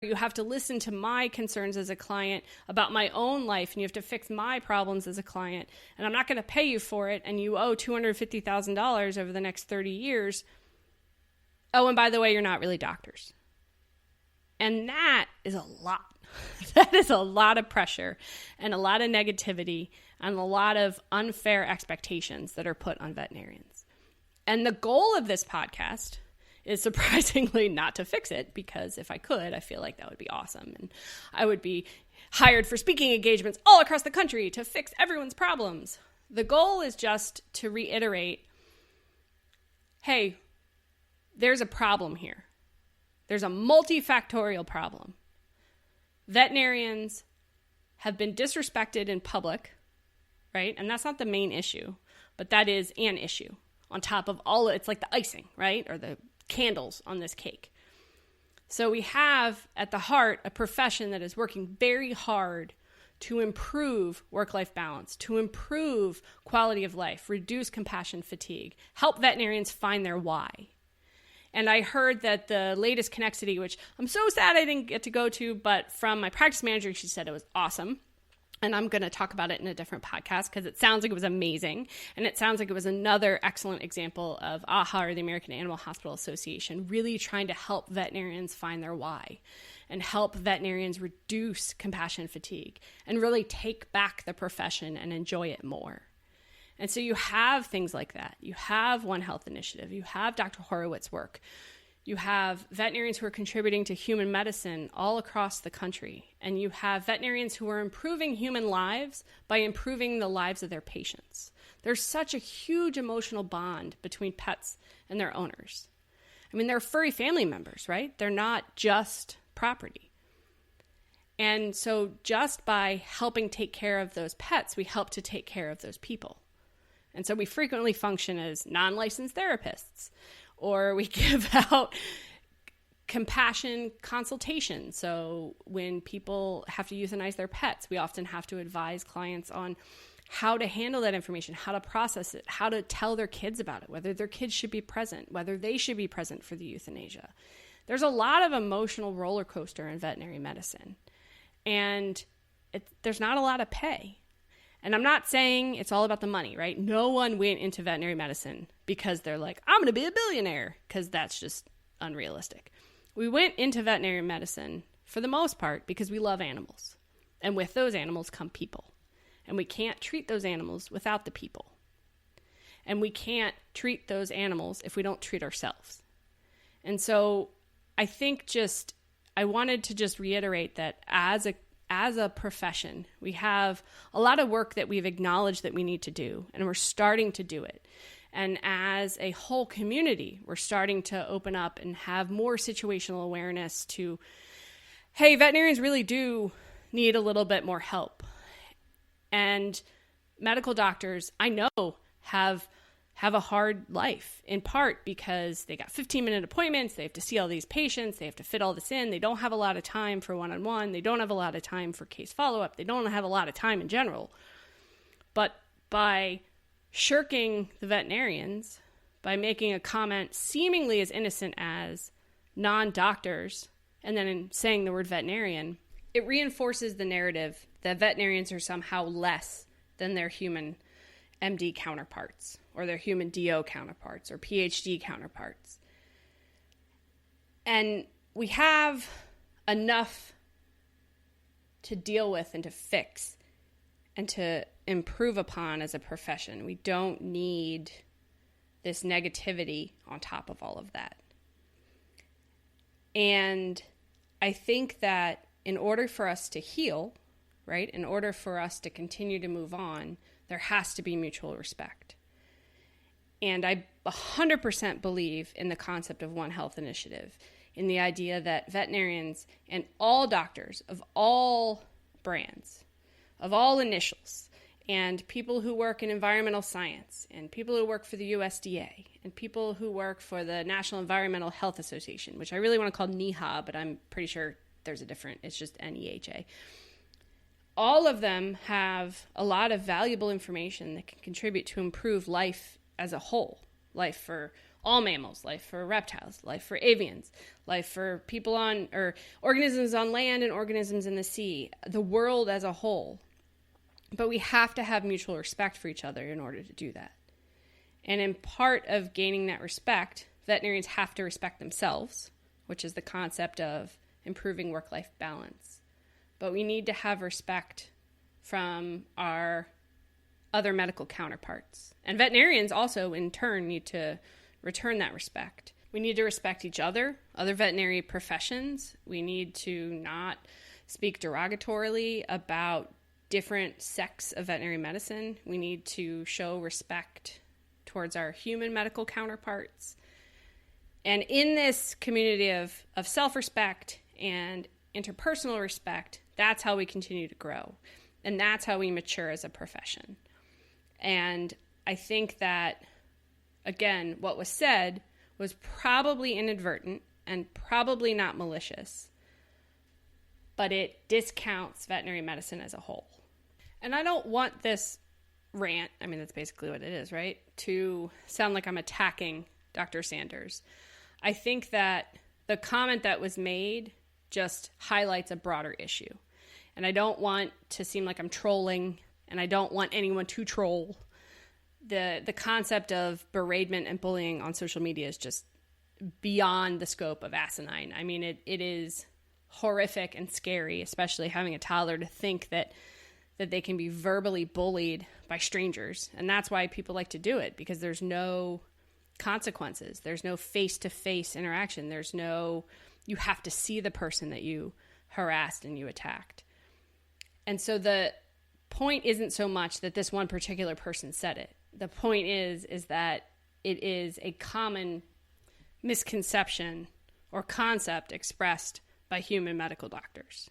You have to listen to my concerns as a client about my own life, and you have to fix my problems as a client, and I'm not going to pay you for it, and you owe $250,000 over the next 30 years. Oh, and by the way, you're not really doctors. And that is a lot. That is a lot of pressure and a lot of negativity and a lot of unfair expectations that are put on veterinarians. And the goal of this podcast is surprisingly not to fix it, because if I could, I feel like that would be awesome. And I would be hired for speaking engagements all across the country to fix everyone's problems. The goal is just to reiterate, hey, there's a problem here. There's a multifactorial problem. Veterinarians have been disrespected in public, right? And that's not the main issue, but that is an issue on top of all. It's like the icing, right? Or the candles on this cake. So we have at the heart a profession that is working very hard to improve work-life balance, to improve quality of life, reduce compassion fatigue, help veterinarians find their why. And I heard that the latest Connexity, which I'm so sad I didn't get to go to, but from my practice manager, she said it was awesome. And I'm going to talk about it in a different podcast because it sounds like it was amazing. And it sounds like it was another excellent example of AAHA, or the American Animal Hospital Association, really trying to help veterinarians find their why and help veterinarians reduce compassion fatigue and really take back the profession and enjoy it more. And so you have things like that. You have One Health Initiative. You have Dr. Horowitz work. You have veterinarians who are contributing to human medicine all across the country. And you have veterinarians who are improving human lives by improving the lives of their patients. There's such a huge emotional bond between pets and their owners. I mean, they're furry family members, right? They're not just property. And so just by helping take care of those pets, we help to take care of those people. And so we frequently function as non-licensed therapists, or we give out compassion consultation. So when people have to euthanize their pets, we often have to advise clients on how to handle that information, how to process it, how to tell their kids about it, whether their kids should be present, whether they should be present for the euthanasia. There's a lot of emotional roller coaster in veterinary medicine, and there's not a lot of pay. And I'm not saying it's all about the money, right? No one went into veterinary medicine because they're like, I'm going to be a billionaire, because that's just unrealistic. We went into veterinary medicine for the most part because we love animals. And with those animals come people. And we can't treat those animals without the people. And we can't treat those animals if we don't treat ourselves. And so I think I wanted to just reiterate that as a profession, we have a lot of work that we've acknowledged that we need to do, and we're starting to do it. And as a whole community, we're starting to open up and have more situational awareness to, hey, veterinarians really do need a little bit more help. And medical doctors, I know, have a hard life, in part because they got 15-minute appointments, they have to see all these patients, they have to fit all this in, they don't have a lot of time for one-on-one, they don't have a lot of time for case follow-up, they don't have a lot of time in general. But by shirking the veterinarians, by making a comment seemingly as innocent as non-doctors, and then in saying the word veterinarian, it reinforces the narrative that veterinarians are somehow less than their human MD counterparts, or their human DO counterparts, or PhD counterparts. And we have enough to deal with and to fix and to improve upon as a profession. We don't need this negativity on top of all of that. And I think that in order for us to heal, right, in order for us to continue to move on, there has to be mutual respect. And I 100% believe in the concept of One Health Initiative, in the idea that veterinarians and all doctors of all brands, of all initials, and people who work in environmental science, and people who work for the USDA, and people who work for the National Environmental Health Association, which I really want to call NEHA, but I'm pretty sure there's a different, it's just NEHA. All of them have a lot of valuable information that can contribute to improve life as a whole, life for all mammals, life for reptiles, life for avians, life for people on, or organisms on land and organisms in the sea, the world as a whole. But we have to have mutual respect for each other in order to do that. And in part of gaining that respect, veterinarians have to respect themselves, which is the concept of improving work-life balance. But we need to have respect from our other medical counterparts. And veterinarians also, in turn, need to return that respect. We need to respect each other, other veterinary professions. We need to not speak derogatorily about different sects of veterinary medicine. We need to show respect towards our human medical counterparts. And in this community of self-respect and interpersonal respect, that's how we continue to grow. And that's how we mature as a profession. And I think that, again, what was said was probably inadvertent and probably not malicious, but it discounts veterinary medicine as a whole. And I don't want this rant, I mean, that's basically what it is, right, to sound like I'm attacking Dr. Sanders. I think that the comment that was made just highlights a broader issue. And I don't want to seem like I'm trolling, and I don't want anyone to troll. The concept of beratement and bullying on social media is just beyond the scope of asinine. I mean, it is horrific and scary, especially having a toddler, to think that they can be verbally bullied by strangers. And that's why people like to do it, because there's no consequences. There's no face-to-face interaction. There's no, you have to see the person that you harassed and you attacked. And so the point isn't so much that this one particular person said it. The point is that it is a common misconception or concept expressed by human medical doctors.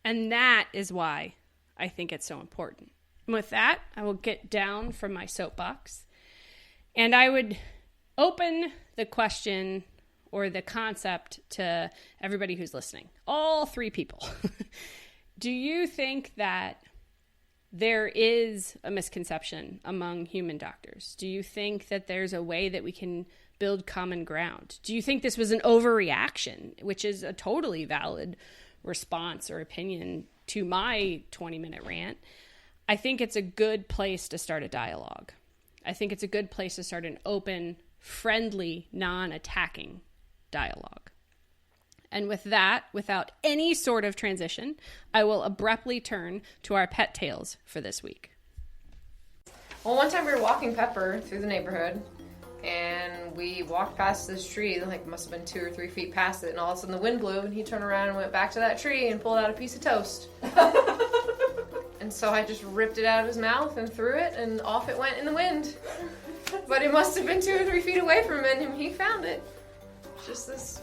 And that is why I think it's so important. And with that, I will get down from my soapbox, and I would open the question or the concept to everybody who's listening, all three people. Do you think that there is a misconception among human doctors? Do you think that there's a way that we can build common ground? Do you think this was an overreaction, which is a totally valid response or opinion to my 20-minute rant? I think it's a good place to start a dialogue. I think it's a good place to start an open, friendly, non-attacking dialogue. And with that, without any sort of transition, I will abruptly turn to our pet tales for this week. Well, one time we were walking Pepper through the neighborhood, and we walked past this tree, like must have been 2 or 3 feet past it, and all of a sudden the wind blew, and he turned around and went back to that tree and pulled out a piece of toast. And so I just ripped it out of his mouth and threw it, and off it went in the wind. But it must have been 2 or 3 feet away from him, and he found it. Just this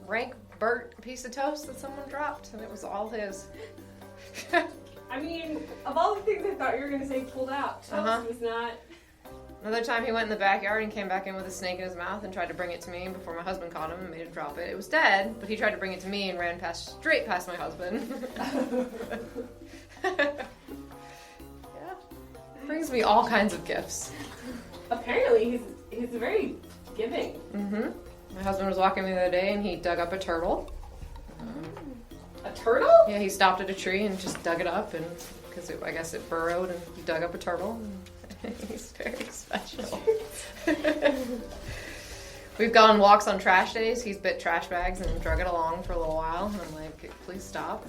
rank, burnt piece of toast that someone dropped, and it was all his. I mean, of all the things I thought you were going to say pulled out, toast was not... Another time he went in the backyard and came back in with a snake in his mouth and tried to bring it to me before my husband caught him and made him drop it. It was dead, but he tried to bring it to me and ran straight past my husband. Yeah. Brings me all kinds of gifts. Apparently, he's very giving. Mm-hmm. My husband was walking me the other day and he dug up a turtle. A turtle? Yeah, he stopped at a tree and just dug it up, and because I guess it burrowed, and he dug up a turtle. He's very special. We've gone walks on trash days. He's bit trash bags and drug it along for a little while. And I'm like, please stop.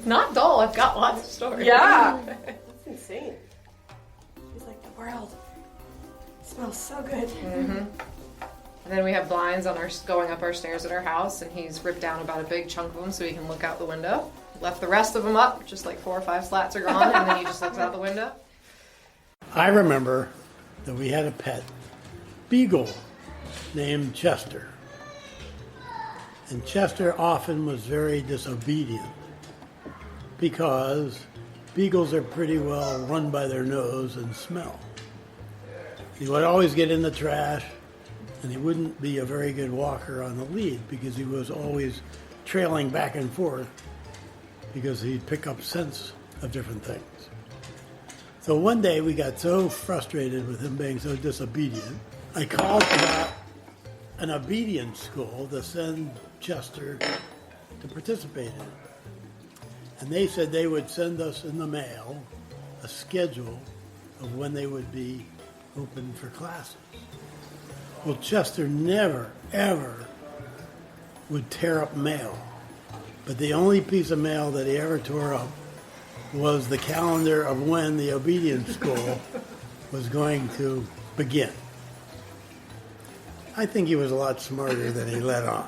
Not dull. I've got lots of stories. Yeah. That's insane. He's like, the world smells so good. Mm-hmm. And then we have blinds on our going up our stairs at our house, and he's ripped down about a big chunk of them so he can look out the window. Left the rest of them up, just like 4 or 5 slats are gone, and then he just looks out the window. I remember that we had a pet beagle named Chester. And Chester often was very disobedient because beagles are pretty well run by their nose and smell. He would always get in the trash, and he wouldn't be a very good walker on the lead because he was always trailing back and forth because he'd pick up scents of different things. So one day we got so frustrated with him being so disobedient, I called about an obedience school to send Chester to participate in. And they said they would send us in the mail a schedule of when they would be open for classes. Well, Chester never, ever would tear up mail. But the only piece of mail that he ever tore up was the calendar of when the obedience school was going to begin. I think he was a lot smarter than he let on.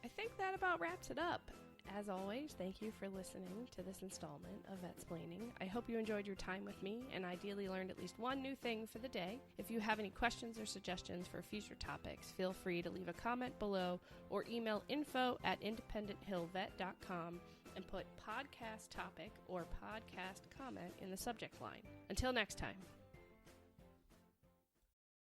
I think that about wraps it up. As always, thank you for listening to this installment of Vetsplaining. I hope you enjoyed your time with me and ideally learned at least one new thing for the day. If you have any questions or suggestions for future topics, feel free to leave a comment below or email info@independenthillvet.com and put podcast topic or podcast comment in the subject line. Until next time.